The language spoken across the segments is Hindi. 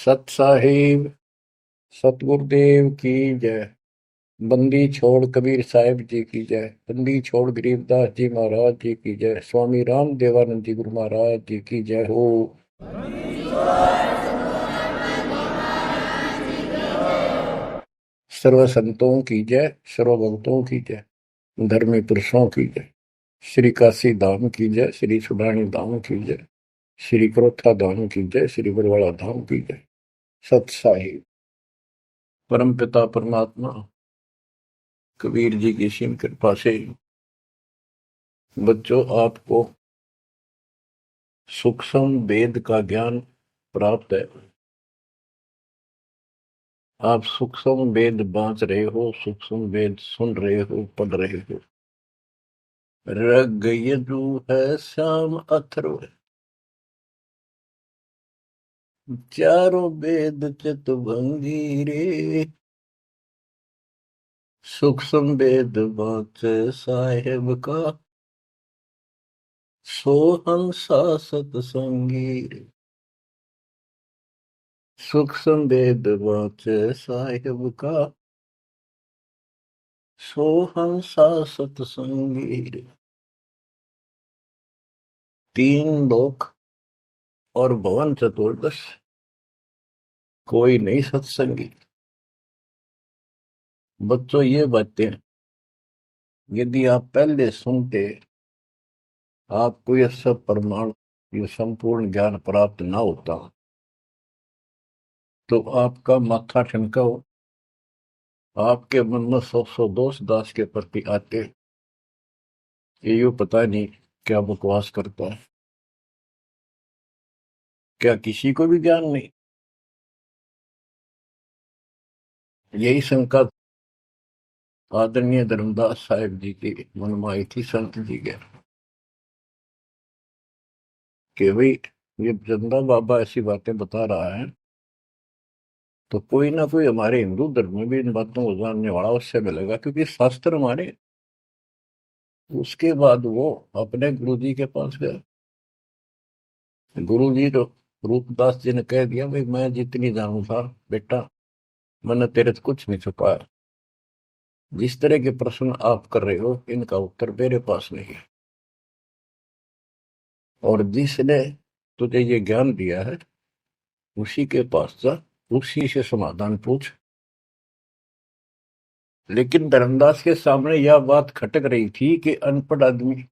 सत साहिब सतगुरुदेव की जय। बंदी छोड़ कबीर साहिब जी की जय। बंदी छोड़ गरीबदास जी महाराज जी की जय। स्वामी राम देवानंद जी गुरु महाराज जी की जय हो। सर्व संतों की जय, सर्व भक्तों की जय, धर्मी पुरुषों की जय। श्री काशी धाम की जय, श्री सुडानी धाम की जय, श्री क्रोथा धाम की जय, श्री बरवाड़ा धाम की जय। सत साहिब परम पिता परमात्मा कबीर जी की सीम कृपा से बच्चों आपको सूक्ष्म वेद का ज्ञान प्राप्त है। आप सूक्ष्म वेद बांच रहे हो, सूक्ष्म वेद सुन रहे हो, पढ़ रहे हो। ऋग यजु है श्याम अथर्व, चारों वेद चितभंगी रे। सूक्ष्म वेद बांच साहेब का, सोहंसा सतसंगी रे। सूक्ष्म वेद बांच साहेब का, सोहंसा सतसंगी रे। तीन लोक और भवन चतुर्दश, कोई नहीं सत्संगी। बच्चों ये बातें यदि आप पहले सुनते, आपको यह सब प्रमाण, ये संपूर्ण ज्ञान प्राप्त ना होता तो आपका माथा ठनका हो, आपके मन में सौ सौ दोष दास के प्रति आते। ये यूं पता नहीं क्या बकवास करता है, क्या किसी को भी ज्ञान नहीं। यही शंका आदरणीय धर्मदास साहिब जी की मन में आई थी संत जी के, कि भाई ये चंदा बाबा ऐसी बातें बता रहा है तो कोई ना कोई हमारे हिंदू धर्म में भी इन बातों को जानने वाला उससे मिलेगा, क्योंकि शास्त्र हमारे। उसके बाद वो अपने गुरु जी के पास गया। गुरु जी तो रूपदास जी ने कह दिया, भाई मैं जितनी जानू था बेटा, मैंने तेरे से कुछ नहीं छुपाया। जिस तरह के प्रश्न आप कर रहे हो इनका उत्तर मेरे पास नहीं है, और जिसने तुझे ये ज्ञान दिया है उसी के पास जा, उसी से समाधान पूछ। लेकिन धर्मदास के सामने यह बात खटक रही थी कि अनपढ़ आदमी,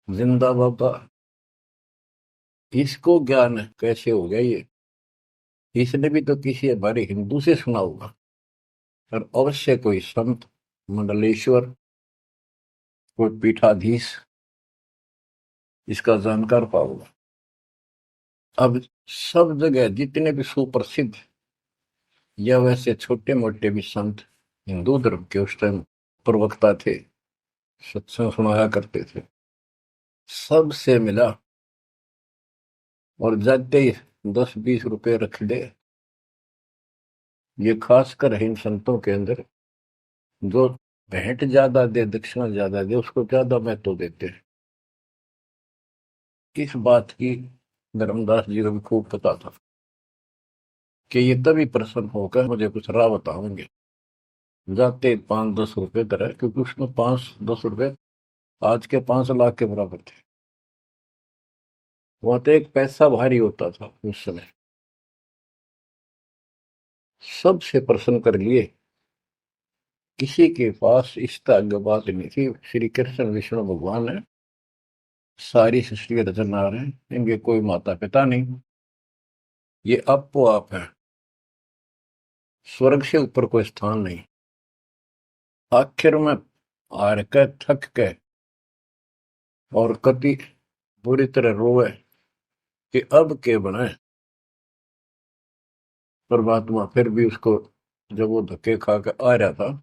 जिंदा बाबा, इसको ज्ञान कैसे हो गया ये? इसने भी तो किसी हमारे हिंदू से सुना होगा, और अवश्य कोई संत, मंडलेश्वर, कोई पीठाधीश इसका जानकार पाओगे। अब सब जगह जितने भी सुप्रसिद्ध या वैसे छोटे मोटे भी संत हिंदू धर्म के उस टाइम प्रवक्ता थे, सत्संग सुनाया करते थे, सबसे मिला और जाते ही 10-20 रुपए रख दे। ये खासकर इन संतों के अंदर जो भेंट ज्यादा दे, दक्षिणा ज्यादा दे, उसको ज्यादा महत्व देते हैं। इस बात की धर्मदास जी को भी खूब पता था कि ये तभी प्रसन्न होकर मुझे कुछ राह बताओगे। जाते 5-10 रुपए तरह, क्योंकि उसमें 5-10 रुपए आज के 5 लाख के बराबर थे। वहां तो एक पैसा भारी होता था उस समय। सबसे प्रसन्न कर लिए, किसी के पास इस तरह बात नहीं थी। श्री कृष्ण विष्णु भगवान है, सारी सृष्टि के रचनहार हैं, इनके कोई माता पिता नहीं, ये आपो आप है, स्वर्ग से ऊपर कोई स्थान नहीं। आखिर में हार के, थक के और कति बुरी तरह रोए कि अब के बने। परमात्मा फिर भी उसको, जब वो धक्के खा के आ रहा था,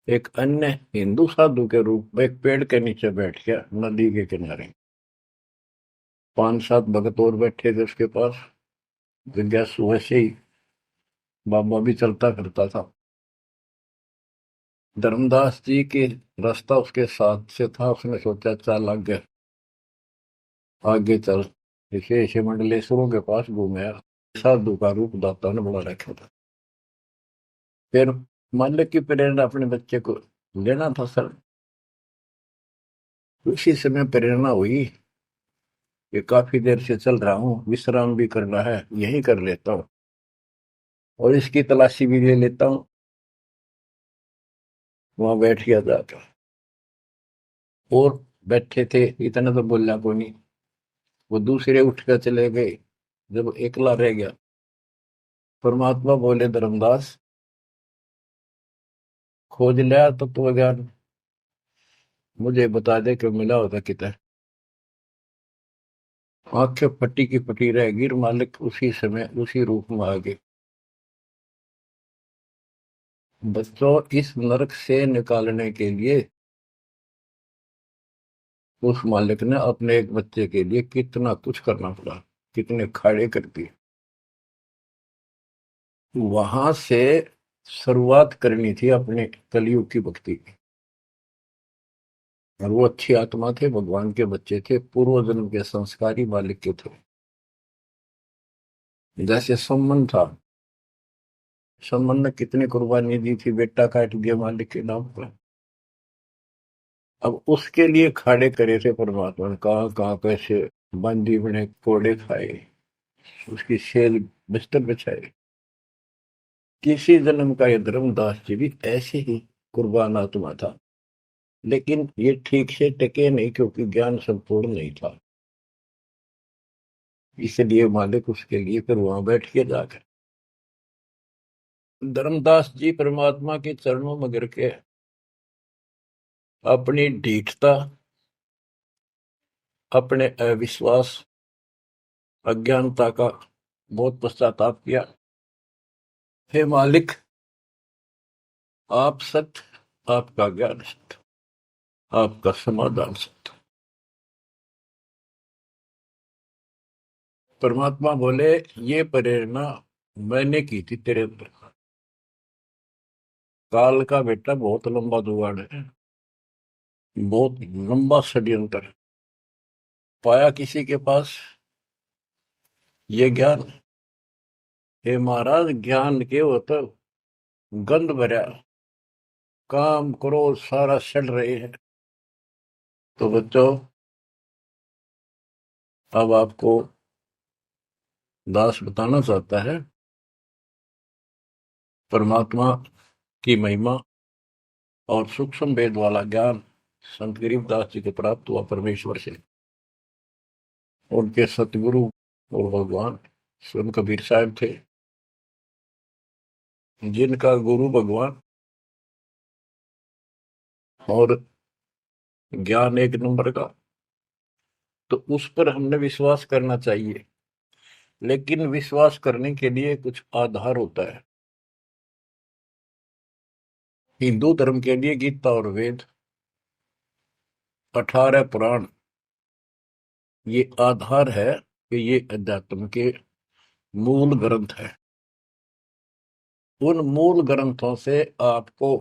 एक अन्य हिंदू साधु के रूप में एक पेड़ के नीचे बैठ गया नदी के किनारे। 5-7 भगत और बैठे थे उसके पास। जिज्ञासु वैसे ही बाबा भी चलता फिरता था। धर्मदास जी के रास्ता उसके साथ से था, उसने सोचा चल आगे, आगे चल। विशेष मंडलेश्वरों के पास घूमे। साधु का रूप दाता ने बड़ा रखा था। फिर मालिक की प्रेरणा अपने बच्चे को लेना था सर। उसी समय प्रेरणा हुई कि काफी देर से चल रहा हूँ, विश्राम भी करना है, यही कर लेता हूँ और इसकी तलाशी भी ले लेता हूँ। वहां बैठ गया जाकर और बैठे थे, इतना तो बोलना कोई नहीं। वो दूसरे उठ कर चले गए। जब एकला रह गया, परमात्मा बोले, धर्मदास खोज लिया तत्व ज्ञान, मुझे बता दे कि मिला होता कितना। आंखें फटी की फटी रह गई। मालिक उसी समय उसी रूप में आ गए। बच्चों, इस नरक से निकालने के लिए उस मालिक ने अपने एक बच्चे के लिए कितना कुछ करना पड़ा, कितने खाड़े कर दिए। वहां से शुरुआत करनी थी अपने कलयुग की भक्ति की। और वो अच्छी आत्मा थे, भगवान के बच्चे थे, पूर्व जन्म के संस्कारी मालिक के थे। जैसे सम्मन था, सम्मन ने कितनी कुर्बानी दी थी, बेटा काट दिया मालिक के नाम पर। अब उसके लिए खाड़े करे थे परमात्मा ने, कहाँ कहाँ कैसे बंदी बने, कोड़े खाए, उसकी सेल बिस्तर बिछाए। किसी जन्म का ये धर्मदास जी भी ऐसे ही कुर्बान आत्मा था, लेकिन ये ठीक से टिके नहीं क्योंकि ज्ञान संपूर्ण नहीं था। इसलिए मालिक उसके लिए फिर वहां बैठ के जाकर धर्मदास जी परमात्मा के चरणों में गिर के अपनी ढीठता, अपने अविश्वास, अज्ञानता का बहुत पश्चाताप किया। हे मालिक, आप सत्य, आपका ज्ञान सत्य, आपका समाधान सत्य। परमात्मा बोले, ये प्रेरणा मैंने की थी तेरे अंदर। काल का बेटा बहुत लंबा जुगाड़ है, बहुत लंबा षड्यंत्र है। पाया किसी के पास ये ज्ञान। हे महाराज, ज्ञान के वो तो गंध भरा, काम करो सारा सड़ रहे हैं। तो बच्चों, अब आपको दास बताना चाहता है परमात्मा की महिमा और सूक्ष्म वेद वाला ज्ञान संत गरीबदास जी को प्राप्त हुआ परमेश्वर से। उनके सतगुरु और भगवान स्वयं कबीर साहब थे, जिनका गुरु भगवान और ज्ञान एक नंबर का। तो उस पर हमने विश्वास करना चाहिए, लेकिन विश्वास करने के लिए कुछ आधार होता है। हिंदू धर्म के लिए गीता और वेद, 18 पुराण, ये आधार है कि ये अध्यात्म के मूल ग्रंथ है। उन मूल ग्रंथों से आपको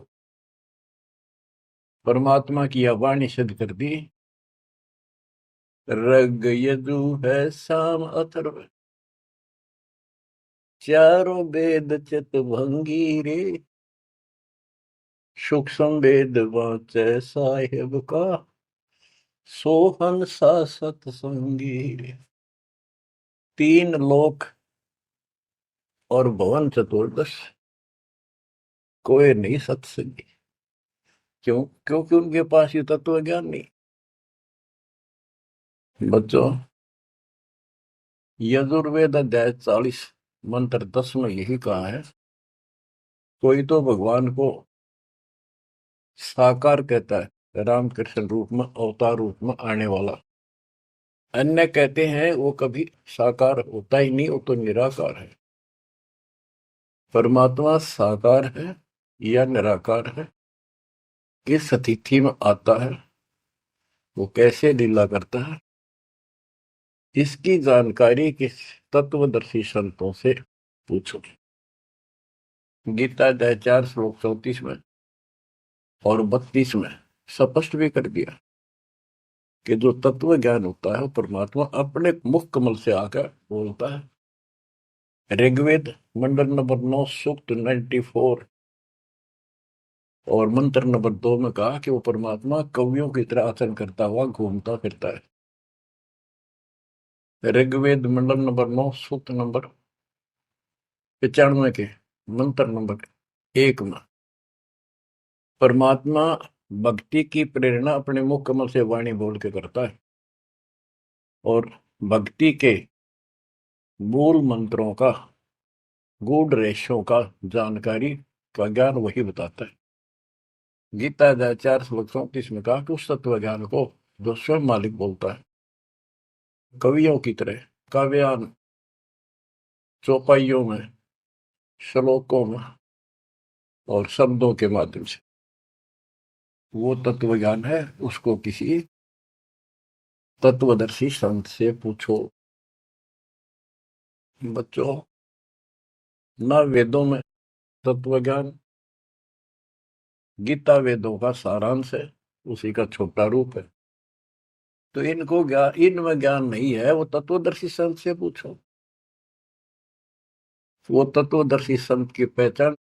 परमात्मा की वाणी सिद्ध कर दी। ऋग यजु है साम अथर्व, चारों वेद चित भंगी रे, सूक्ष्म वेद वाचे साहेब का, सोहन सा सतसंगी रे। तीन लोक और भवन चतुर्दश, कोई नहीं सत्संगी। क्यों? क्योंकि उनके पास ये तत्व ज्ञान नहीं। बच्चों, यजुर्वेद अध्याय 40 मंत्र 10 में यही कहा है, कोई तो भगवान को साकार कहता है, रामकृष्ण रूप में, अवतार रूप में आने वाला। अन्य कहते हैं वो कभी साकार होता ही नहीं, वो तो निराकार है। परमात्मा साकार है या निराकार है, किस स्थिति में आता है, वो कैसे लीला करता है, इसकी जानकारी किस तत्वदर्शी संतों से पूछो। गीता अध्याय 4 श्लोक 34 में और 32 में स्पष्ट भी कर दिया कि जो तत्व ज्ञान होता है परमात्मा अपने मुख कमल से आकर बोलता है। ऋग्वेद मंडल नंबर 9 सूक्त 94 और मंत्र नंबर 2 में कहा कि वो परमात्मा कवियों की तरह आचरण करता हुआ घूमता फिरता है। ऋग्वेद मंडल नंबर 9 सूक्त नंबर 95 के मंत्र नंबर 1 में परमात्मा भक्ति की प्रेरणा अपने मुख कमल से वाणी बोल के करता है और भक्ति के मूल मंत्रों का गूढ़ रहस्यों का जानकारी का ज्ञान वही बताता है। गीता अध्याय 4:34 में कहा कि उस तत्व ज्ञान को जो स्वयं मालिक बोलता है, कवियों की तरह काव्यान चौपाइयों में, श्लोकों में और शब्दों के माध्यम से, वो तत्व ज्ञान है, उसको किसी तत्वदर्शी संत से पूछो। बच्चों, न वेदों में तत्व ज्ञान, गीता वेदों का सारांश है, उसी का छोटा रूप है। तो इनको ज्ञान, इनमें ज्ञान नहीं है, वो तत्वदर्शी संत से पूछो। वो तत्वदर्शी संत की पहचान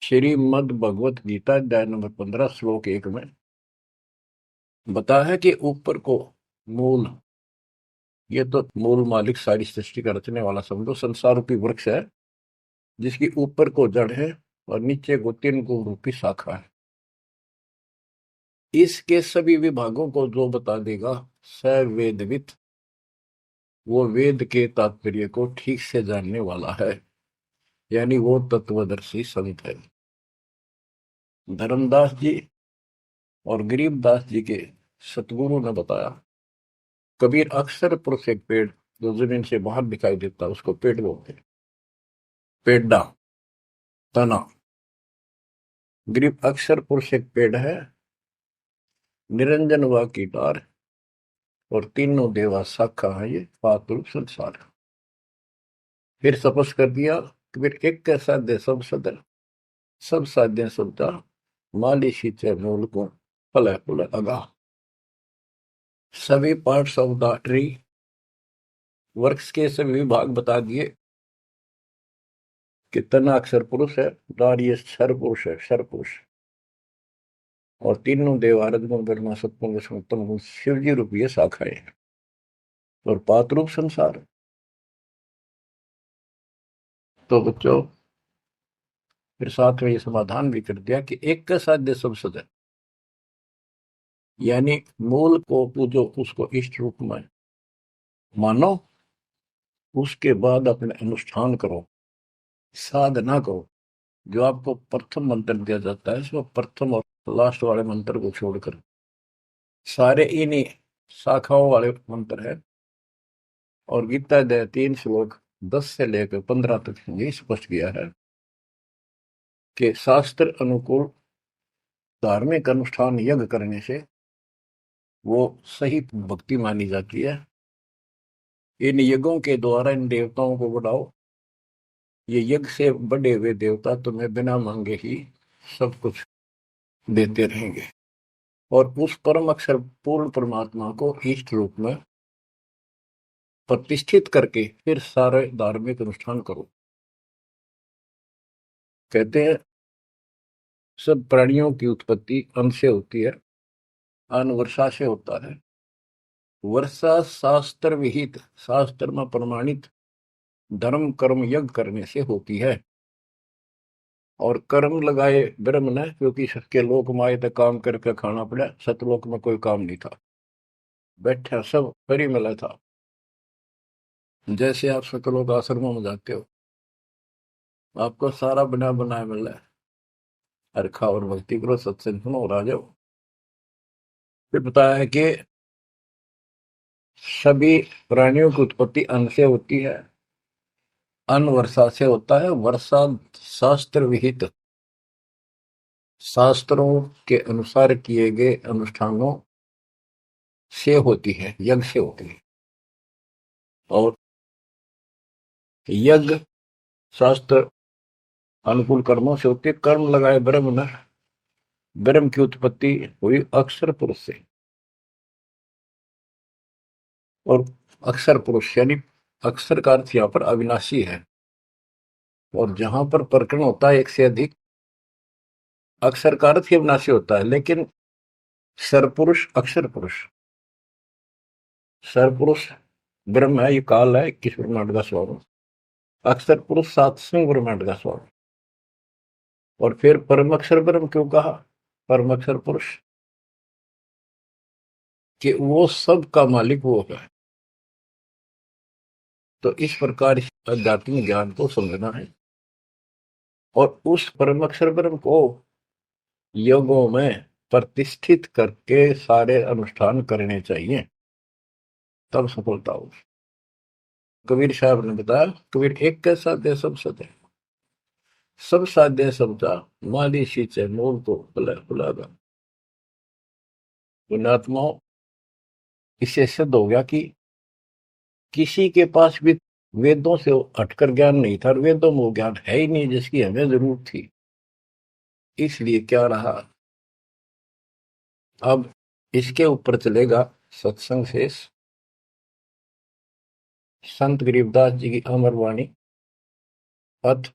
श्रीमद् भगवत गीता अध्याय नंबर 15 श्लोक 1 में बता है कि ऊपर को मूल, ये तो मूल मालिक सारी सृष्टि का रचने वाला समझो, संसार रूपी वृक्ष है जिसकी ऊपर को जड़ है और नीचे को 3 गुण रूपी शाखा है। इसके सभी विभागों को जो बता देगा स वेदविद, वो वेद के तात्पर्य को ठीक से जानने वाला है, यानी वो तत्वदर्शी संत है। धर्मदास जी और गरीबदास जी के सतगुरु ने बताया, कबीर अक्सर पुरुष एक पेड़ जो जमीन से बाहर दिखाई देता उसको पेड़ बोलते, पेड़ा, तना। गरीब अक्सर पुरुष एक पेड़ है, निरंजन व की डार और तीनों देवा शाखा है, ये पातुल संसार। फिर तपस कर दिया कबीर, एक के साध्य सब सदर, सब साध्य सबदा, माली शीचे मूल को फल फुल अगा। सभी parts of the tree, works के सभी विभाग बता दिए कि तना अक्षर पुरुष है, डार ये क्षर पुरुष है, क्षर पुरुष, और तीनों देव आरद गुण ब्रह्मा सत्पुरुष विष्णु गुण शिव जी रूपी शाखाएं और पात रूप संसार। तो बच्चों, फिर साथ में ये समाधान भी कर दिया कि एक का साध्य सब सद है, यानी मूल को पूजो, उसको इष्ट रूप में मानो, उसके बाद अपने अनुष्ठान करो, साधना करो। जो आपको प्रथम मंत्र दिया जाता है, इसमें प्रथम और लास्ट वाले मंत्र को छोड़कर सारे इन्हीं शाखाओं वाले मंत्र है। और गीता अध्याय 3 श्लोक 10 से लेकर 15 तक ये स्पष्ट किया है कि शास्त्र अनुकूल धार्मिक अनुष्ठान यज्ञ करने से वो सही भक्ति मानी जाती है। इन यज्ञों के द्वारा इन देवताओं को बढ़ाओ, ये यज्ञ से बढ़े हुए देवता तुम्हें बिना मांगे ही सब कुछ देते रहेंगे। और उस परम अक्षर पूर्ण परमात्मा को इष्ट रूप में प्रतिष्ठित करके फिर सारे धार्मिक अनुष्ठान करो। कहते हैं सब प्राणियों की उत्पत्ति अन्न से होती है, अन्न वर्षा से होता है। वर्षा शास्त्र विहित, शास्त्र में प्रमाणित धर्म कर्म यज्ञ करने से होती है। और कर्म लगाए ब्रह्म ने, क्योंकि सबके लोक माए तक काम करके खाना पड़ा, सतलोक में कोई काम नहीं था, बैठा सब फ्री मिला था। जैसे आप सतलोक आश्रमों में जाते हो, आपको सारा बना बनाया मिल रहा है, हर खाओ और भक्ति करो, सत्संग सुनो और आ जाओ। फिर बताया है कि सभी प्राणियों की उत्पत्ति अन्न से होती है, अन्न वर्षा से होता है। वर्षा शास्त्र विहित, शास्त्रों के अनुसार किए गए अनुष्ठानों से होती है, यज्ञ से होती है। और यज्ञ शास्त्र अनुकूल कर्मों से होती है। कर्म लगाए ब्रह्म ने, ब्रह्म की उत्पत्ति हुई अक्षर पुरुष से, और अक्षर पुरुष यानी अक्षर का अर्थ यहाँ पर अविनाशी है, और जहां पर प्रकरण होता है एक से अधिक, अक्षर का अर्थ ही अविनाशी होता है। लेकिन सरपुरुष अक्षर पुरुष, सरपुरुष ब्रह्म है, ये काल है 21 ब्रह्मांड का स्वरूप, अक्षर पुरुष 7वें ब्रह्मांड का स्वरूप। और फिर परम अक्षर ब्रह्म क्यों कहा, परम अक्षर पुरुष, कि वो सब का मालिक वो है। तो इस प्रकार आध्यात्मिक ज्ञान को समझना है, और उस परम अक्षर ब्रह्म को योगों में प्रतिष्ठित करके सारे अनुष्ठान करने चाहिए, तब सफलता हो। कबीर साहब ने बताया, कबीर एक कैसा दे सब सदे, सब साध्य समझा, माली सींचे मोल को बुलागा। पुण्यात्माओं, इससे सिद्ध हो गया कि किसी के पास भी वेदों से हटकर ज्ञान नहीं था, और वेदों में वो ज्ञान है ही नहीं जिसकी हमें जरूरत थी। इसलिए क्या रहा, अब इसके ऊपर चलेगा सत्संग शेष, संत गरीबदास जी की अमर वाणी, अथ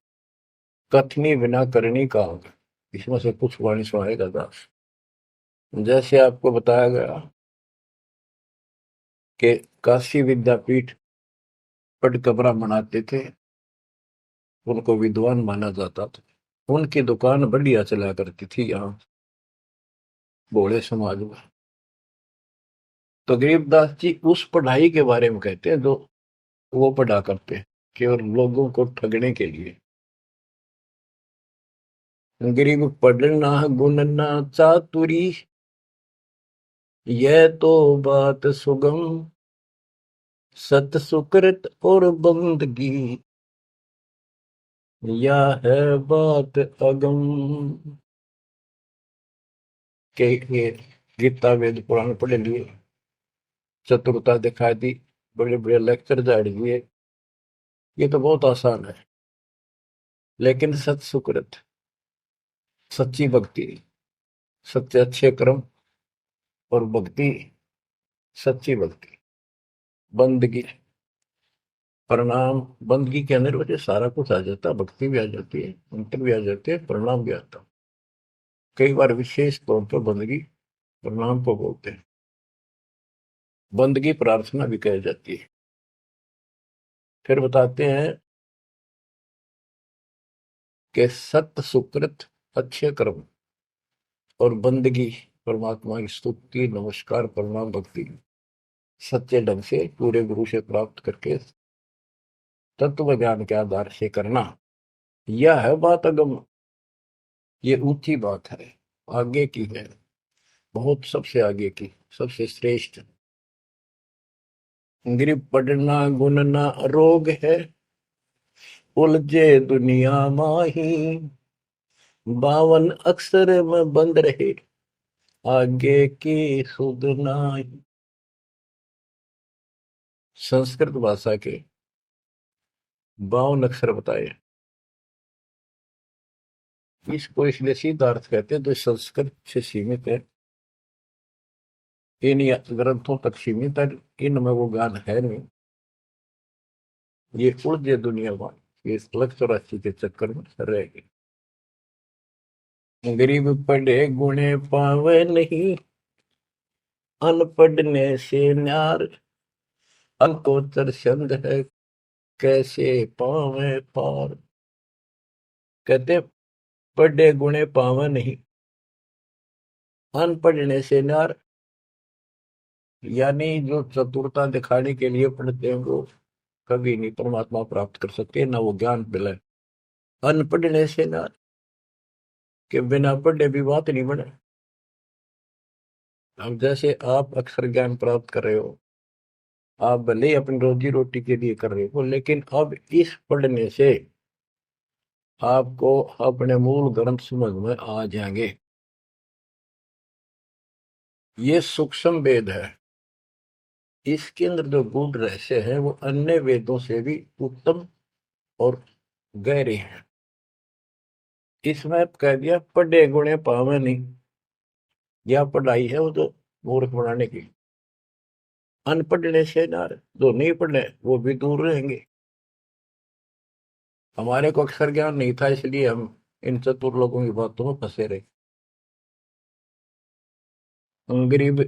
कथनी बिना करनी का होगा। इसमें से कुछ वाणी सुनाएगा दास। जैसे आपको बताया गया कि काशी विद्यापीठ पढ़ कबरा बनाते थे, उनको विद्वान माना जाता था, उनकी दुकान बढ़िया चला करती थी यहाँ भोले समाज में। तो गरीबदास जी उस पढ़ाई के बारे में कहते हैं जो वो पढ़ा करते हैं, केवल लोगों को ठगने के लिए। गरीब पढ़ना गुणना चातुरी, यह तो बात सुगम, सत सुकृत और बंदगी, या है बात अगम। के गीता वेद पुराण पढ़े लिए, चतुरता दिखा दी, बड़े बड़े लेक्चर झाड़ दिए, ये तो बहुत आसान है। लेकिन सत सुकृत, सच्ची भक्ति, सच्चे अच्छे कर्म, और भक्ति, सच्ची भक्ति, बंदगी, प्रणाम, बंदगी के अंदर वजह सारा कुछ आ जाता, भक्ति भी आ जाती है, मंत्र भी आ जाते हैं, प्रणाम भी आता। कई बार विशेष तौर पर बंदगी प्रणाम को बोलते हैं, बंदगी प्रार्थना भी कही जाती है। फिर बताते हैं कि सत्य सुकृत, अच्छे कर्म, और बंदगी, परमात्मा की स्तुति, नमस्कार, प्रणाम, भक्ति, सच्चे ढंग से पूरे गुरु से प्राप्त करके तत्व ज्ञान के आधार से करना, यह है बात अगम। ये ऊंची बात है, आगे की है, बहुत सबसे आगे की, सबसे श्रेष्ठ। गिर पड़ना गुनना रोग है, उलझे दुनिया माही, 52 अक्षर में बंद रहे, आगे की सुध नाही। संस्कृत भाषा के 52 अक्षर बताए। इसको इसलिए सीधा अर्थ कहते हैं जो संस्कृत से सीमित है, इन ग्रंथों तक सीमित है, इनमें वो ज्ञान है नहीं। ये उलझे दुनिया में, ये लग 84 के चक्कर में रहेगी। गरीब पढ़े गुणे पावे नहीं, अनपढ़ने से न्यार, अंकोतर छंद है, कैसे पावे पार। कहते पढ़े गुणे पावे नहीं, अनपढ़ने से न्यार, यानी जो चतुरता दिखाने के लिए पढ़ते हैं वो कभी नहीं परमात्मा प्राप्त कर सकते, ना वो ज्ञान मिले। अनपढ़ने से न्यार, कि बिना पढ़े भी बात नहीं बने। अब जैसे आप अक्षर ज्ञान प्राप्त कर रहे हो, आप भले ही अपनी रोजी रोटी के लिए कर रहे हो, लेकिन अब इस पढ़ने से आपको अपने मूल ग्रंथ समझ में आ जाएंगे। ये सूक्ष्म वेद है, इसके अंदर जो गूढ़ रहस्य है वो अन्य वेदों से भी उत्तम और गहरे हैं। इसमें कह दिया पढ़े गुणे पावे नहीं, यह पढ़ाई है वो तो मूर्ख बनाने की। अनपढ़ने से ना, जो नहीं पढ़े वो भी दूर रहेंगे। हमारे को अक्षर ज्ञान नहीं था, इसलिए हम इन चतुर लोगों की बातों में फंसे रहे। गरीब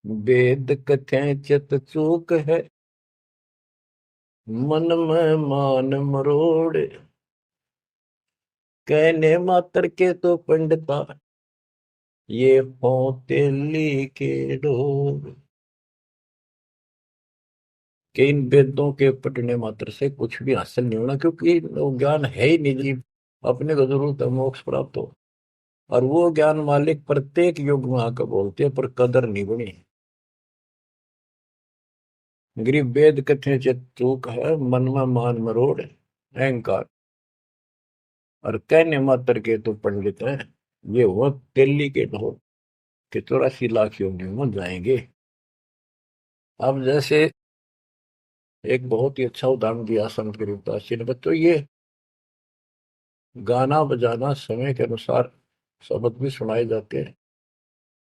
वेद कथें चित चूक है, मन में मान मरोड़, कहने मात्र के तो पंडिता, ये होते के डोर। कि इन वेदों के पढ़ने मात्र से कुछ भी हासिल नहीं होना, क्योंकि वो ज्ञान है ही नहीं जी। अपने को जरूरत है मोक्ष प्राप्त हो, और वो ज्ञान मालिक प्रत्येक युग में आकर बोलते हैं, पर कदर नहीं बनी। गरीब वेद कथे चित चूक है, मन में मान मरोड़, अहंकार, और कहने मात्र के तो पंडित है, ये वो दिल्ली के ढोल के 84 लाख योगियों में जाएंगे। अब जैसे एक बहुत ही अच्छा उदाहरण दिया संत गरीबदास जी ने, बच्चों ये गाना बजाना समय के अनुसार शब्द भी सुनाए जाते हैं,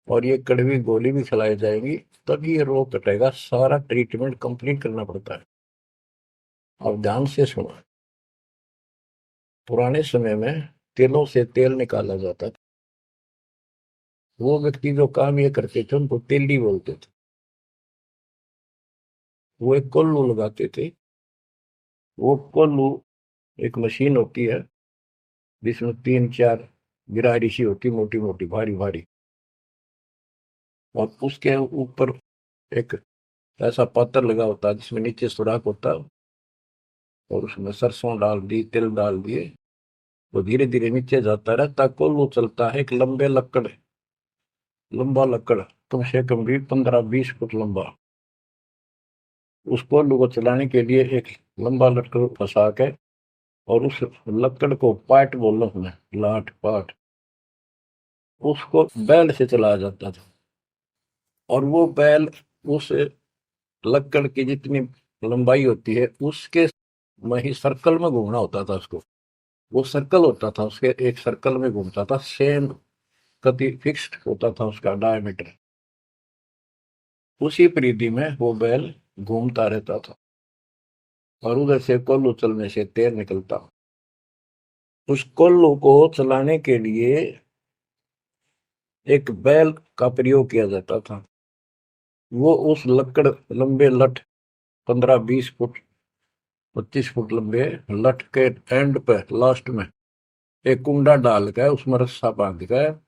और ये कड़वी गोली भी खिलाई जाएगी, तभी ये रोग कटेगा। सारा ट्रीटमेंट कंप्लीट करना पड़ता है। अब ध्यान से सुनो। पुराने समय में तिलों से तेल निकाला जाता था। वो व्यक्ति जो काम ये करते थे उनको तेली बोलते थे। वो एक कोल्लू लगाते थे। वो कोल्लू एक मशीन होती है, जिसमें 3 4 गिरारी सी होती, मोटी मोटी भारी भारी, और उसके ऊपर एक ऐसा पात्र लगा होता है जिसमें नीचे सुराख होता है, और उसमें सरसों डाल दी, तिल डाल दिए, वो धीरे धीरे नीचे जाता रहता। कोल्लू चलता है एक लंबे लकड़, लंबा लकड़, कम से कम भी 15 20 फुट लंबा। उस कोल्लू को चलाने के लिए एक लंबा लकड़ फंसा के, और उस लकड़ को पाट बोलो हमें, लाट पाट, उसको बैल से चलाया जाता था। और वो बैल उस लकड़ की जितनी लंबाई होती है उसके में ही सर्कल में घूमना होता था उसको। वो सर्कल होता था, उसके एक सर्कल में घूमता था, सेम कति फिक्स्ड होता था उसका डायमीटर। उसी परिधि में वो बैल घूमता रहता था, और उधर से कोल्लू चलने से तेल निकलता। उस कोल्लू को चलाने के लिए एक बैल का प्रयोग किया जाता था। वो उस लकड़ लंबे लठ, 15 20 फुट 25 फुट लंबे लठ के एंड पे लास्ट में एक कुंडा डाल कर उसमें रस्सा बांध कर,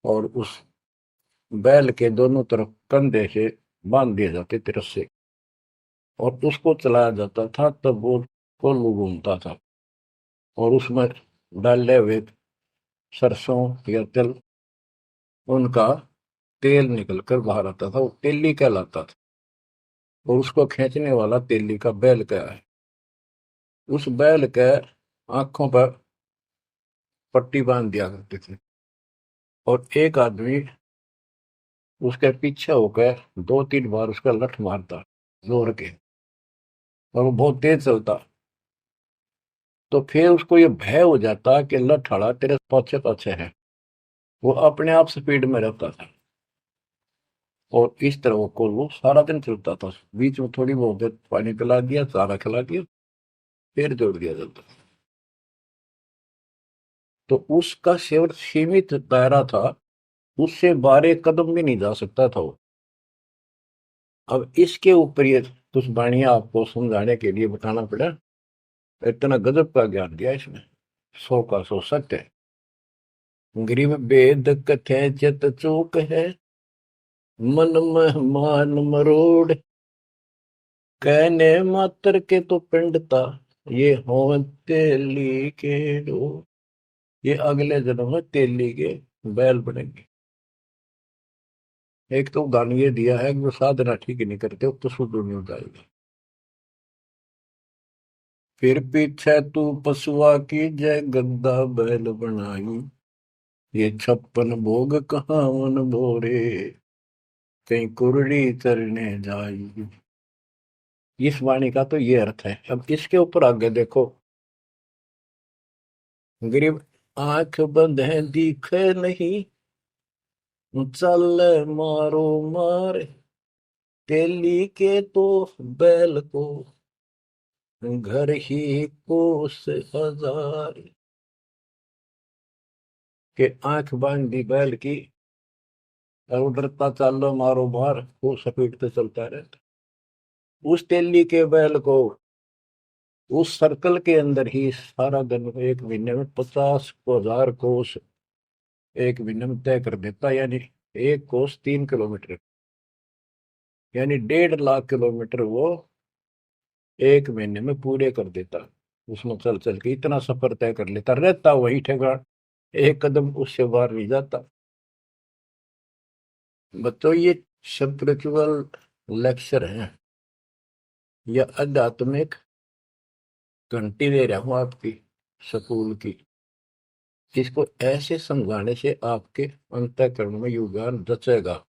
और उस बैल के दोनों तरफ कंधे से बांध दिए जाते थे रस्से, और उसको चलाया जाता था। तब वो कोल्लू घूमता था, और उसमें डाले हुए सरसों या तिल, उनका तेल निकलकर बाहर आता था। वो तेली कहलाता था, और उसको खींचने वाला तेली का बैल का है। उस बैल के आंखों पर पट्टी बांध दिया करते थे, और एक आदमी उसके पीछे होकर 2 3 बार उसका लठ मारता जोर के, और वो बहुत तेज चलता। तो फिर उसको ये भय हो जाता कि लठ हड़ा तेरे पीछे पीछे है। वो अपने आप स्पीड में रहता था, और इस तरह वो सारा दिन चलता था। बीच में थोड़ी बहुत देर पानी पिला दिया, चारा खिला दिया, फिर जोड़ दिया जाता। तो उसका केवल सीमित दायरा था, उससे 12 कदम भी नहीं जा सकता था वो। अब इसके ऊपर ये कुछ वाणियां आपको समझाने के लिए बताना पड़ा। इतना गजब का ज्ञान दिया इसमें, 100 का 100 सत्य है। गरीब वेद कथे चित चूक है, मन में मान मरोड़, कहने मात्र के तो पिंडता, ये हो तेली के डोर। ये अगले जन्म में तेली के बैल बनेंगे। एक तो उदाहरण ये दिया है कि वो साधना ठीक नहीं करते तो शुद्ध नहीं हो जाएगा। फिर पीछे तू पशुआ की जय, गद्दा बैल बनाई, ये 56 भोग कहाँ मन भोरे, कहीं कुरड़ी चरने जाई। इस वाणी का तो ये अर्थ है। अब इसके ऊपर आगे देखो। गरीब आंख बंद है दिखे नहीं, चल मारो मार, तेली के तो बैल को घर ही कोस हजार, के आंख बांध दी बैल की और डरता चालो मारो मार, वो स्पीड पे चलता रहता। उस तेली के बैल को उस सर्कल के अंदर ही सारा दिन, एक महीने में 50,000 कोस एक महीने में तय कर देता, यानी एक कोस 3 किलोमीटर, यानी 1.5 लाख किलोमीटर वो एक महीने में पूरे कर देता। उसमें चल चल के इतना सफर तय कर लेता, रहता वही ठेकान, एक कदम उससे बाहर नहीं जाता। बच्चों ये स्पिरिचुअल लेक्चर है या आध्यात्मिक घंटी दे रहा हूं आपकी स्कूल की, जिसको ऐसे समझाने से आपके अंतःकरण में योगदान रचेगा।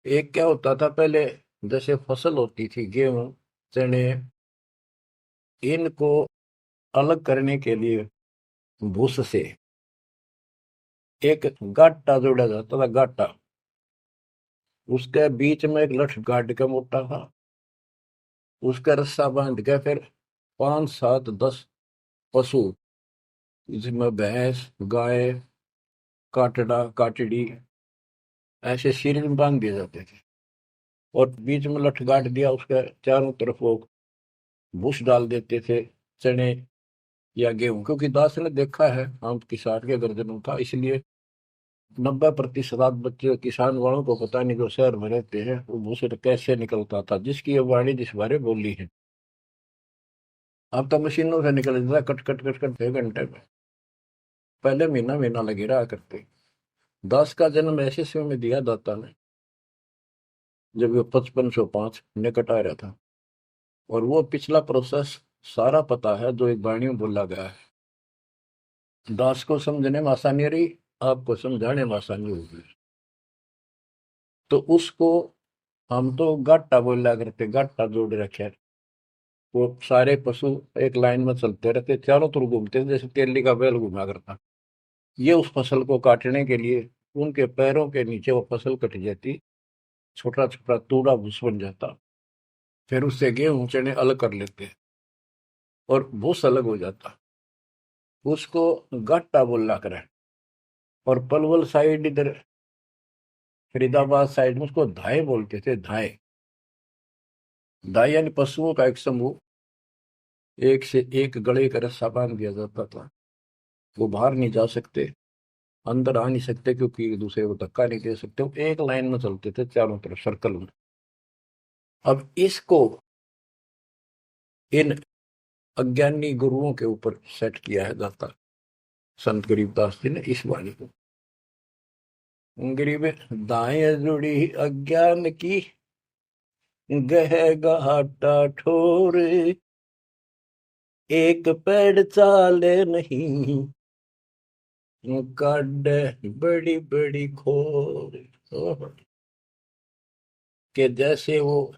एक क्या होता था पहले, जैसे फसल होती थी गेहूं चने, इनको अलग करने के लिए भूस से एक गाटा जोड़ा जाता था, गाटा, उसके बीच में एक लठ गाड़ के मोटा था, उसका रस्सा बांध के फिर 5 7 10 पशु, जिसमें भैंस गाय काटड़ा काटड़ी ऐसे सीरीज में बांध दिए जाते थे, और बीच में लठ गाड़ दिया, उसके चारों तरफ वो भूस डाल देते थे, चने या गेहूं, क्योंकि दास ने देखा है आम किसान के गर्जनों था, इसलिए 90% बच्चे किसान वालों को पता नहीं, जो शहर में रहते हैं, वो भूस कैसे निकलता था, जिसकी ये वाणी जिस बारे बोली है। अब तो मशीनों से निकल जाता, कट कट कट कट 6 घंटे में, पहले महीना महीना लगे रहा करते। दास का जन्म ऐसे समय में दिया दाता ने जब वो 5505 निकट आ रहा था, और वो पिछला प्रोसेस सारा पता है जो एक वाणी में बोला गया है। दास को समझने में आसानी रही, आपको समझाने में आसानी होगी। तो उसको हम तो गाटा बोला करते, गाटा जोड़ रखे है। वो सारे पशु एक लाइन में चलते रहते, चारों तरफ घूमते थे, जैसे तेली का बैल घुमा करता। ये उस फसल को काटने के लिए उनके पैरों के नीचे वो फसल कट जाती, छोटा छोटा तूड़ा भूस बन जाता, फिर उससे गेहूं चने अलग कर लेते और भूस अलग हो जाता। उसको गाटा बोला करे। और पलवल साइड इधर फरीदाबाद साइड में उसको धाए बोलते थे, धाए। धाए यानी पशुओं का एक समूह, एक से एक गले का रस्सा बांध दिया जाता था, वो बाहर नहीं जा सकते, अंदर आ नहीं सकते, क्योंकि एक दूसरे को धक्का नहीं दे सकते, वो एक लाइन में चलते थे चारों तरफ सर्कल में। अब इसको इन अज्ञानी गुरुओं के ऊपर सेट किया है दाता संत गरीबदास जी ने इस वाणी को। गरीब दाएं जुड़ी अज्ञान की, गह घाटा ठोर, एक पेड़ चाले नहीं, काट बड़ी बड़ी खोर। के जैसे वो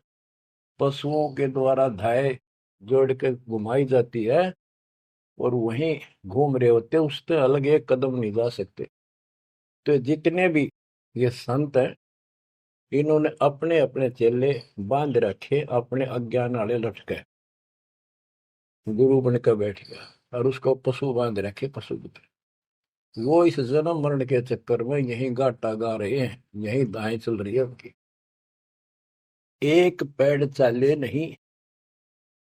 पशुओं के द्वारा धाय जोड़ के घुमाई जाती है और वहीं घूम रहे होते, उससे अलग एक कदम नहीं जा सकते। तो जितने भी ये संत हैं, इन्होंने अपने अपने चेले बांध रखे, अपने अज्ञान वाले लटके, गुरु बनकर बैठ गया, और उसको पशु बांध रखे, पशु पुत्र। वो इस जन्म मरण के चक्कर में यही गाटा गा रहे हैं, यही दाएं चल रही है उनकी। एक पेड़ चाले नहीं,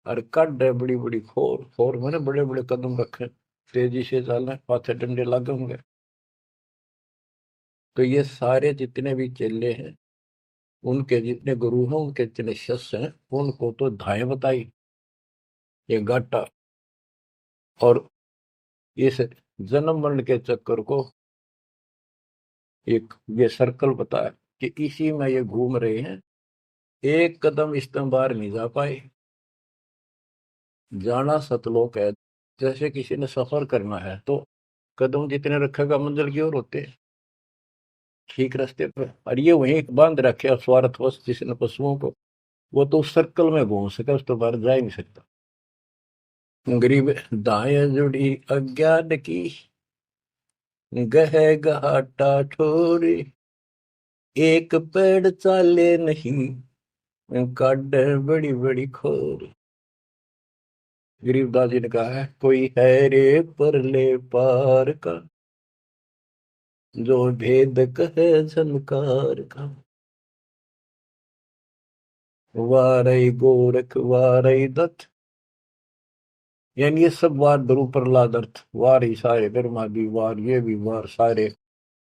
और कड है बड़ी बड़ी खोर, खोर मैंने बड़े बड़े कदम रखे, तेजी से चलना, पाथे डंडे लगे होंगे। तो ये सारे जितने भी चेले हैं, उनके जितने गुरु हैं, उनके जितने शिष्य हैं, उनको तो धाए बताई, ये गाटा, और इस जन्म मरण के चक्कर को एक ये सर्कल बताया कि इसी में ये घूम रहे हैं, एक कदम इस तरह बाहर नहीं जा पाए। जाना सतलोक है, जैसे किसी ने सफर करना है तो कदम जितने रखेगा मंजिल की ओर होते हैं, ठीक रास्ते पर। और ये वहीं बांध रखे स्वार्थवश जिसने पशुओं को, वो तो उस सर्कल में घूम सके, उस तो बाहर जा ही नहीं सकता। गरीब दाएं जुड़ी अज्ञान की, गह घाटा ठोरी, एक पेड़ चाले नहीं, काटे बड़ी बड़ी खोर। गरीबदास जी ने कहा है, कोई है रे परले पार का, जो भेद कहे झनकार का। वारई गोरख वारई दत्त, यानी ये सब वार द्रु प्रहलाद अर्थ, वार ही सारे ब्रह्मा भी वार, ये भी वार, सारे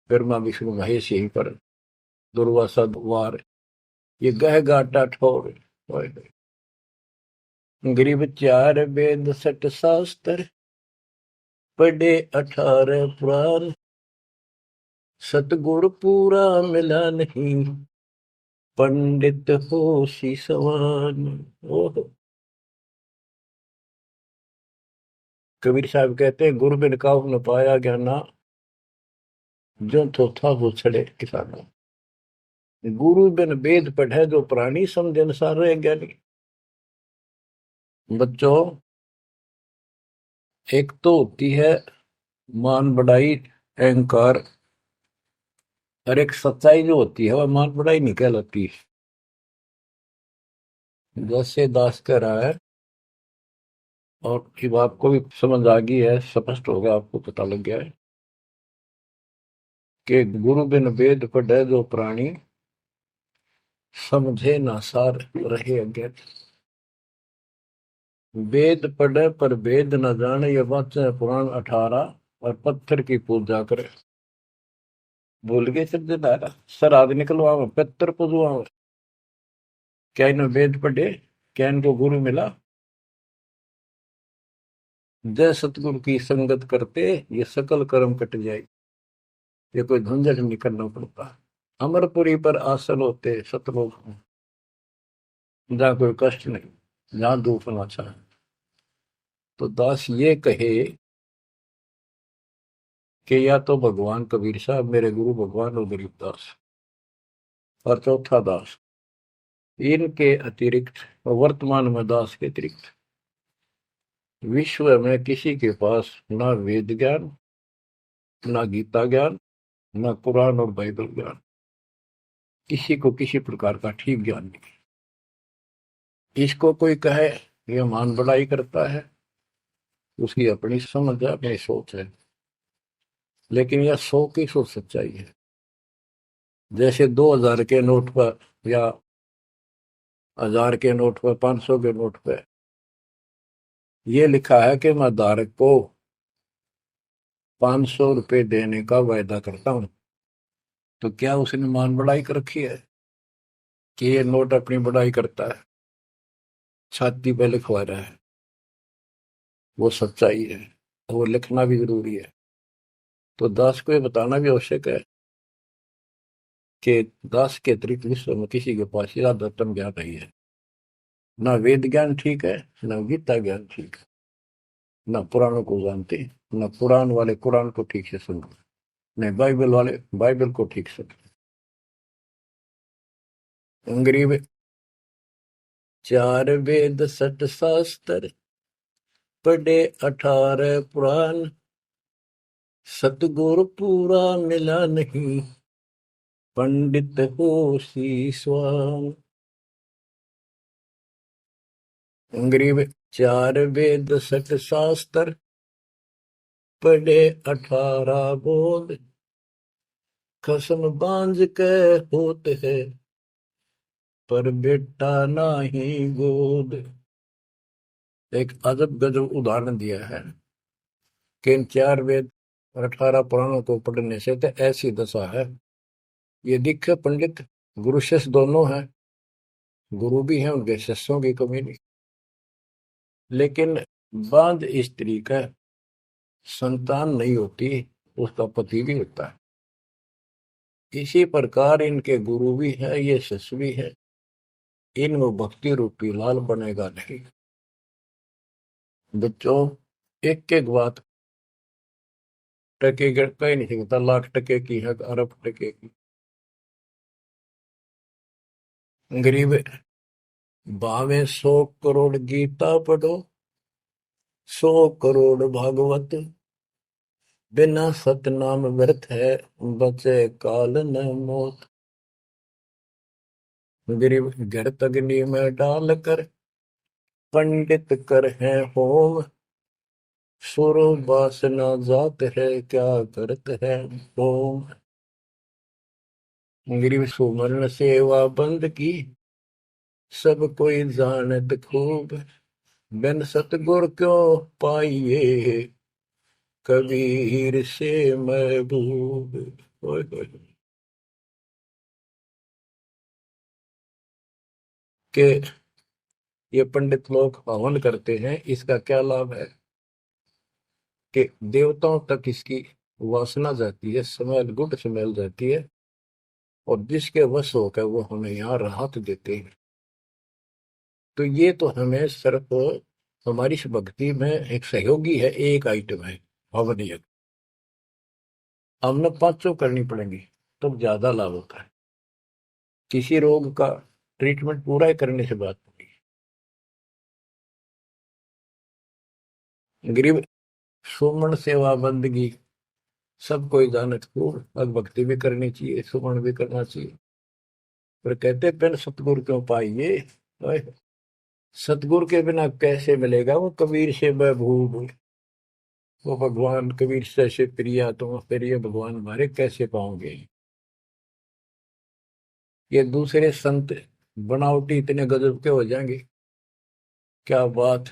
ब्रह्मा विष्णु महेश यही पर, दुर्वासा वार, ये गह गाटा ठोर। गरीब चार वेद सठ शास्त्र, पढ़े 18 पुराण, सतगुण पूरा मिला नहीं, पंडित हो सी सवान। ओह, कबीर साहब कहते हैं, गुरु बिन काहू न पाया ज्ञाना, जो तो था वो छड़े किसाना। गुरु बिन वेद पढ़े जो प्राणी, समझ अनुसार रहे ज्ञानी। बच्चों, एक तो होती है मान बढ़ाई, अहंकार, और एक सच्चाई जो होती है वह मान बढ़ाई नहीं कहलाती। जैसे दास कह रहा है, और जब आपको भी समझ आ गई है, स्पष्ट हो गया, आपको पता लग गया है कि गुरु बिन वेद पढ़े जो प्राणी, समझे ना सार रहे अज्ञान। वेद पढ़े पर वेद न जाने, ये वाचे पुराण 18, और पत्थर की पूजा करे। भूल गए सिर सर आदि निकलवा पत्थर पूजवा। क्या इन्हें वेद पढ़े, क्या इनको गुरु मिला? जय सतगुरु की संगत करते, ये सकल कर्म कट जाए। ये कोई झंझट नहीं करना पड़ता। अमरपुरी पर आसन होते सतलोक में, जहाँ कोई कष्ट नहीं, जहाँ दुख ना चाहे। तो दास ये कहे कि या तो भगवान कबीर साहब मेरे गुरु भगवान और गरीबदास, और चौथा दास, इनके अतिरिक्त, वर्तमान में दास के अतिरिक्त विश्व में किसी के पास ना वेद ज्ञान, ना गीता ज्ञान, ना कुरान और बाइबल ज्ञान, किसी को किसी प्रकार का ठीक ज्ञान नहीं। इसको कोई कहे ये मान बढ़ाई करता है, उसकी अपनी समझ है, अपनी सोच है, लेकिन यह 100% सच्चाई है। जैसे 2000 के नोट पर, या 1000 के नोट पर, 500 के नोट पर यह लिखा है कि मैं धारक को 500 रुपए देने का वायदा करता हूं, तो क्या उसने मान बढ़ाई कर रखी है कि ये नोट अपनी बढ़ाई करता है, छाती पे लिखवा रहा है? वो सच्चाई है, वो लिखना भी जरूरी है। तो दास को ये बताना भी आवश्यक है कि दास के अतिरिक्त विश्व में किसी के पास ज्यादातर ज्ञान नहीं है। ना वेद ज्ञान ठीक है, ना गीता ज्ञान ठीक है, ना पुराणों को जानते, ना पुराण वाले कुरान को ठीक से सुनते, नहीं बाइबल वाले बाइबल को ठीक से। गरीब चार वेद सठ शास्त्र, पढ़े 18 पुराण, सतगुरु पूरा मिला नहीं, पंडित हो शीशवान। गरीब चार वेद सठ शास्त्र, पढ़े 18 बोध, कसम बांझ के होते है, पर बेटा नाही गोद। एक अजब गजब उदाहरण दिया है कि इन 4 वेद और 18 पुराणों को पढ़ने से तो ऐसी दशा है, ये दिखे पंडित गुरु शिष्य दोनों हैं, गुरु भी हैं, उनके शिष्यों की कमी नहीं, लेकिन बांध स्त्री का संतान नहीं होती, उसका पति भी होता है। इसी प्रकार इनके गुरु भी है, ये शिष्य भी है, इनमें भक्ति रूपी लाल बनेगा नहीं। बच्चों, एक एक बात टके कहीं नहीं सकता, लाख टके की है, अरब टके की। गरीब भावे 100 करोड़ गीता पढ़ो, 100 करोड़ भागवत, बिना सतनाम व्यर्थ है, बचे काल न मौत। गिरिव घृत अग्नि में डाल कर पंडित कर है होम। सुर वासना जात है क्या करत है होम। गिरिव सुमरण सेवा बंद की सब कोई जानत खूब। बिन सतगुर क्यों पाइए कबीर से महबूब। ओए होए। के ये पंडित लोग हवन करते हैं, इसका क्या लाभ है कि देवताओं तक इसकी वासना जाती है, स्मेल, गुड स्मेल जाती है, और जिसके वश होकर वो हमें यहाँ राहत देते हैं। तो ये तो हमें सिर्फ हमारी इस भक्ति में एक सहयोगी है, एक आइटम है हवन यज्ञ। हमने पांचों करनी पड़ेंगी तब ज्यादा लाभ होता है। किसी रोग का ट्रीटमेंट पूरा ही करने से बात होगी। गरीब सुमन सेवा बंदगी सब कोई जानत खूब। अब भक्ति भी करनी चाहिए, सुमन भी करना चाहिए। पर कहते बिन सतगुरु क्यों पाइए। ओए, सतगुरु के बिना कैसे मिलेगा वो कबीर से महबूब। वो भगवान कबीर से ऐसे प्रिया, तुम प्रिय भगवान हमारे कैसे पाओगे। ये दूसरे संत बनावटी इतने गजब के हो जाएंगे, क्या बात।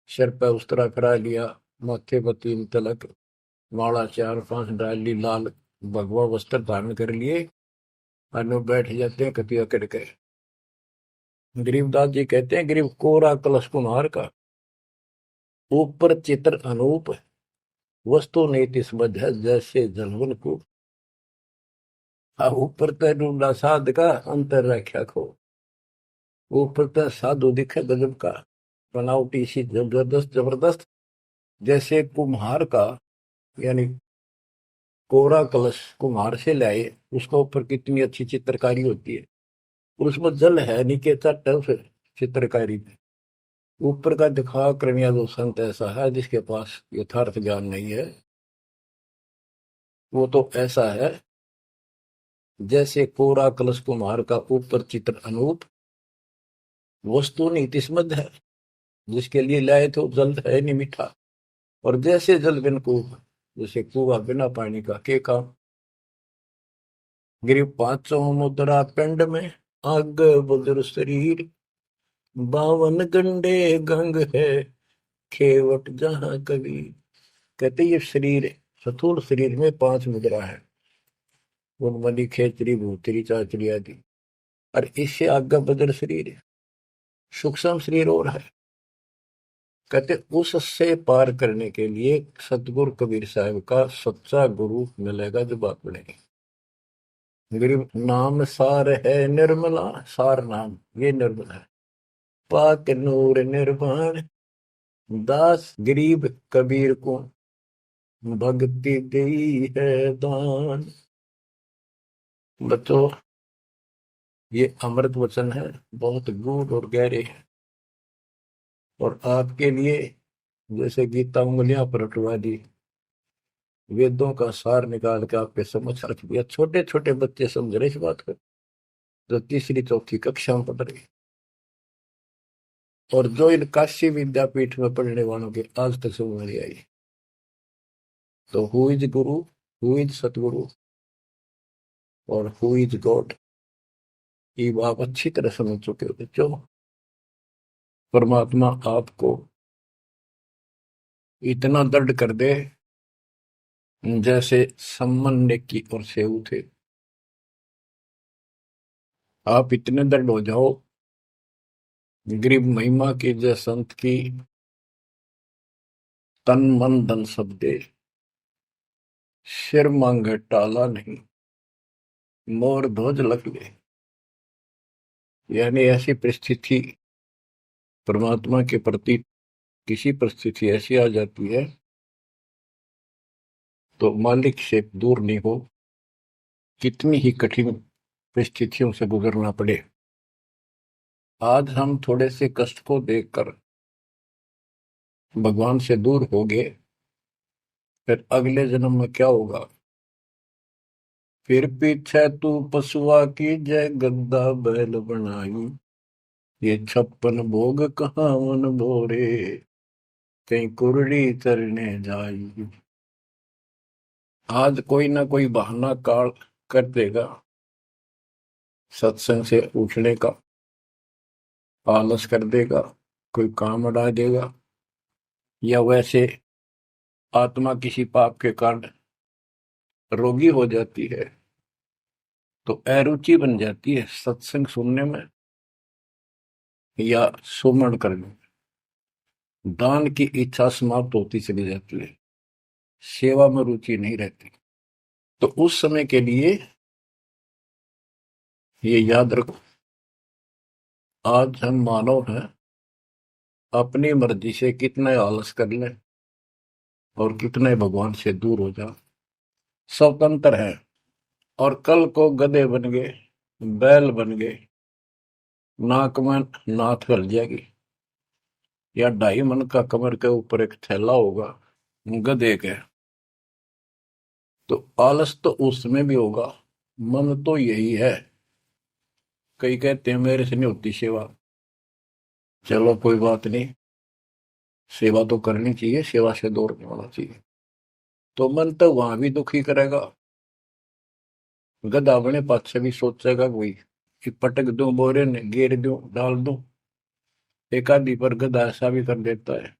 सिर पे उस्तरा करा लिया, माथे पर 3 तिलक, माला 4-5 डाल ली, लाल भगवा वस्त्र धारण कर लिए, और बैठ जाते हैं कतिया करके। गरीबदास जी कहते हैं, गरीब कोरा कलश कुम्हार का, ऊपर चित्र अनूप, वस्तु नीति समझ है जैसे जलवन को। ऊपर तो ढूंढा साध का, अंतर रख्या खो। ऊपर तो साधु दिखे गजब का, बनावटी सी जबरदस्त जबरदस्त, जैसे कुम्हार का, यानी कोरा कलश कुम्हार से लाए, उसका ऊपर कितनी अच्छी चित्रकारी होती है, और उसमें जल है नीचे चट है उस चित्रकारी में। ऊपर का दिखा क्रमिया जो संत ऐसा है जिसके पास यथार्थ ज्ञान नहीं है, वो तो ऐसा है जैसे कोरा कलश कुम्हार का, ऊपर चित्र अनूप, वस्तु नीतिस्मद है, जिसके लिए लाए तो जल है नहीं मीठा। और जैसे जल बिन कुआं, जैसे कुआ बिना पानी का के काम। गिरी पांचों मुद्रा पिंड में, आग बुजुर्ग शरीर, 52 गंग है खेवट जहां कबीर। कहते ये शरीर, स्थूल शरीर में 5 मुद्रा है, उन्मनी खेचरी भूतरी चाचरी आदि। और इससे आगे बदर शरीर है, सूक्ष्म शरीर और है। कहते उससे पार करने के लिए सतगुरु कबीर साहब का सच्चा गुरु मिलेगा जो बात बनेगी। गरीब नाम सार है निर्मला, सार नाम ये निर्मल है, पाक नूर निर्वाण, दास गरीब कबीर को भक्ति दी है दान। बच्चों, ये अमृत वचन है, बहुत गूढ़ और गहरे है, और आपके लिए जैसे गीता उंगलियां पर अटवा दी, वेदों का सार निकाल के आपके समझ रख दिया। छोटे छोटे बच्चे समझ रहे इस बात को, जो तीसरी चौथी कक्षा में पढ़ रहे, और जो इन काशी विद्यापीठ में पढ़ने वालों के आज तक समझ नहीं आई। तो who is Guru, who is सतगुरु, और हु इज गॉड, ये आप अच्छी तरह समझ चुके हो बच्चों। परमात्मा आपको इतना दृढ़ कर दे जैसे सम्मन की और सेऊ थे। आप इतने दृढ़ हो जाओ, गरीब महिमा की जय संत की, तन मन धन सब दे, सिर मांगे टाला नहीं, मोर ध्वज लग ले। यानी ऐसी परिस्थिति परमात्मा के प्रति, किसी परिस्थिति ऐसी आ जाती है तो मालिक से दूर नहीं हो, कितनी ही कठिन परिस्थितियों से गुजरना पड़े। आज हम थोड़े से कष्ट को देखकर भगवान से दूर हो गए, फिर अगले जन्म में क्या होगा, फिर पीछे तू पशुआ की जय गद्दा बैल बनाई, ये 56 भोग कहाँ मन भोरे, कहीं कुरड़ी चरने जाई। आज कोई ना कोई बहाना काल कर देगा सत्संग से उठने का, आलस कर देगा, कोई काम अड़ा देगा, या वैसे आत्मा किसी पाप के कारण रोगी हो जाती है तो अरुचि बन जाती है सत्संग सुनने में या सुमरण करने में, दान की इच्छा समाप्त होती चली जाती है, सेवा में रुचि नहीं रहती। तो उस समय के लिए ये याद रखो, आज हम मानव हैं, अपनी मर्जी से कितने आलस कर लें और कितने भगवान से दूर हो जा, स्वतंत्र है। और कल को गधे बन गए, बैल बन गए, नाक में नाथ कर जाएगी, या 2.5 मन का कमर के ऊपर एक थैला होगा गधे के, तो आलस तो उसमें भी होगा। मन तो यही है। कई कहते हैं मेरे से नहीं होती सेवा, चलो कोई बात नहीं, सेवा तो करनी चाहिए, सेवा से दूर नहीं होना चाहिए। तो मन तो वहां भी दुखी करेगा, गधा अपने पास से भी सोचेगा कोई कि पटक दूं बोरे ने, घेर दूं, डाल दूं। एक आदि पर गधा ऐसा भी कर देता है,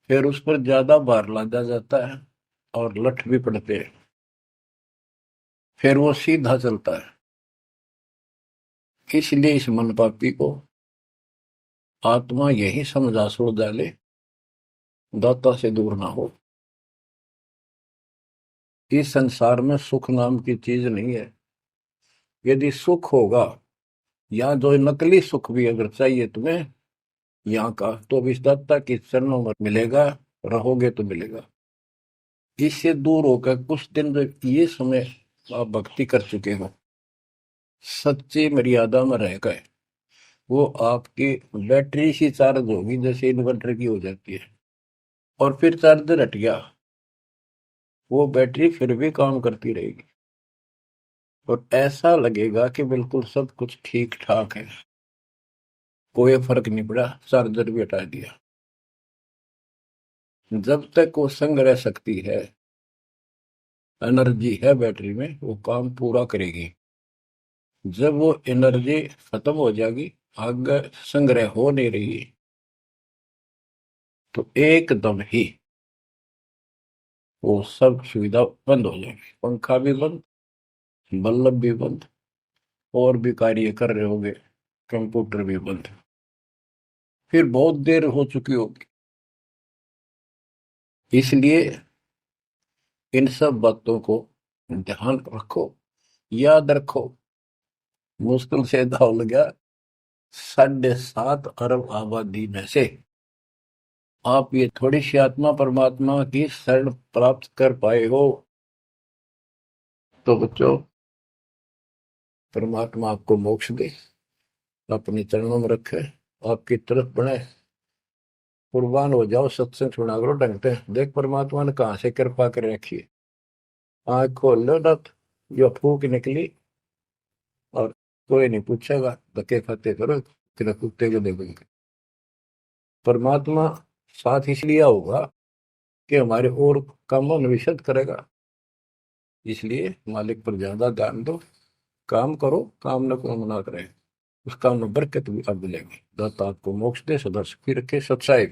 फिर उस पर ज्यादा भार लादा जाता है और लठ भी पड़ते हैं, फिर वो सीधा चलता है। इसलिए इस मन पापी को आत्मा यही समझा सो डाले, दाता से दूर ना हो। इस संसार में सुख नाम की चीज नहीं है। यदि सुख होगा, या जो नकली सुख भी अगर चाहिए तुम्हें यहाँ का, तो भी दाता के चरणों में मिलेगा, रहोगे तो मिलेगा। इससे दूर होकर कुछ दिन जब ये समय आप भक्ति कर चुके हो, सच्ची मर्यादा में रह गए, वो आपकी बैटरी सी चार्ज होगी जैसे इन्वर्टर की हो जाती है, और फिर चार्जर हट गया, वो बैटरी फिर भी काम करती रहेगी और ऐसा लगेगा कि बिल्कुल सब कुछ ठीक ठाक है, कोई फर्क नहीं पड़ा, चार्जर भी हटा दिया। जब तक वो संग्रह शक्ति है, एनर्जी है बैटरी में, वो काम पूरा करेगी। जब वो एनर्जी खत्म हो जाएगी, आगे संग्रह हो नहीं रही, तो एकदम ही वो सब सुविधा बंद हो जाएगी, पंखा भी बंद, बल्ब भी बंद, और भी कार्य कर रहे होंगे, कंप्यूटर भी बंद, फिर बहुत देर हो चुकी होगी। इसलिए इन सब बातों को ध्यान रखो, याद रखो। मुश्किल से दाव लगा 7.5 अरब आबादी में से आप ये थोड़ी सी आत्मा परमात्मा की शरण प्राप्त कर पाए हो। तो बच्चों, परमात्मा आपको मोक्ष दे, अपने चरणों में रखे, आपकी तरफ बढ़े, कुर्बान हो जाओ, सत्संग सुना करो ढंग से। देख परमात्मा ने कहां से कृपा कर रखी है। आँख खोल लो ना, जो फूक निकली, और कोई नहीं पूछेगा, धक्के खाते करो, तेरा कुत्ते को देखेंगे। परमात्मा साथ इसलिए होगा कि हमारे और कामों में विशद करेगा, इसलिए मालिक पर ज्यादा ध्यान दो, काम करो, काम न को मना करें, उस काम में बरकत भी अब मिलेगी। दाता आपको मोक्ष दे, सदा सुखी रखे, सत्साई।